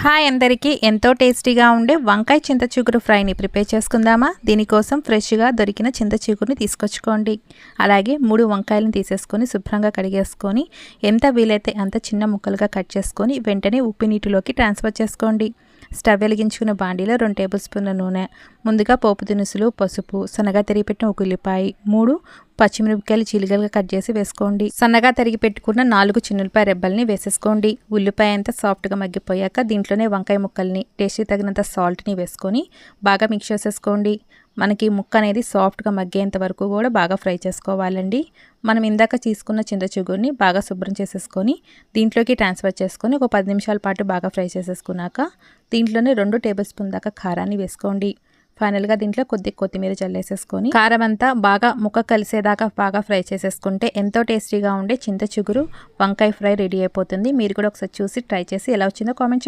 Hi అందరికీ ఎంతో టేస్టీగా ఉండే వంకాయ చింత చిగురు ఫ్రైని ప్రిపేర్ చేసుకుందామా. దీనికోసం ఫ్రెష్గా దొరికిన చింత చిగురుని తీసుకొచ్చుకోండి. అలాగే 3 వంకాయలను తీసేసుకొని శుభ్రంగా కడిగేసుకొని ఎంత వీలైతే అంత చిన్న ముక్కలుగా కట్ చేసుకొని వెంటనే ఉప్పు నీటిలోకి ట్రాన్స్ఫర్ చేసుకోండి. స్టవ్ వెలిగించుకున్న బాండీలో 2 టేబుల్ స్పూన్ల నూనె, ముందుగా పోపు దినుసులు, పసుపు, సన్నగా తరిగి పెట్టిన 1 ఉల్లిపాయ, 3 పచ్చిమిరపకాయలు చీలికలుగా కట్ చేసి వేసుకోండి. సన్నగా తరిగి పెట్టుకున్న 4 చిన్నులపాయ రెబ్బల్ని వేసేసుకోండి. ఉల్లిపాయ అంతా సాఫ్ట్గా మగ్గిపోయాక దీంట్లోనే వంకాయ ముక్కల్ని, టేస్ట్కి తగినంత సాల్ట్ని వేసుకొని బాగా మిక్స్ చేసేసుకోండి. మనకి ముక్క అనేది సాఫ్ట్గా మగ్గేంత వరకు కూడా బాగా ఫ్రై చేసుకోవాలండి. మనం ఇందాక తీసుకున్న చింత చిగురుని బాగా శుభ్రం చేసేసుకొని దీంట్లోకి ట్రాన్స్ఫర్ చేసుకొని ఒక 10 నిమిషాల పాటు బాగా ఫ్రై చేసేసుకున్నాక దీంట్లోనే 2 టేబుల్ స్పూన్ దాకా కారాన్ని వేసుకోండి. ఫైనల్గా దీంట్లో కొద్ది కొత్తిమీర జల్లేసేసుకొని కారం అంతా బాగా ముక్క కలిసేదాకా బాగా ఫ్రై చేసేసుకుంటే ఎంతో టేస్టీగా ఉండే చింత చిగురు వంకాయ ఫ్రై రెడీ అయిపోతుంది. మీరు కూడా ఒకసారి చూసి ట్రై చేసి ఎలా వచ్చిందో కామెంట్ చేయండి.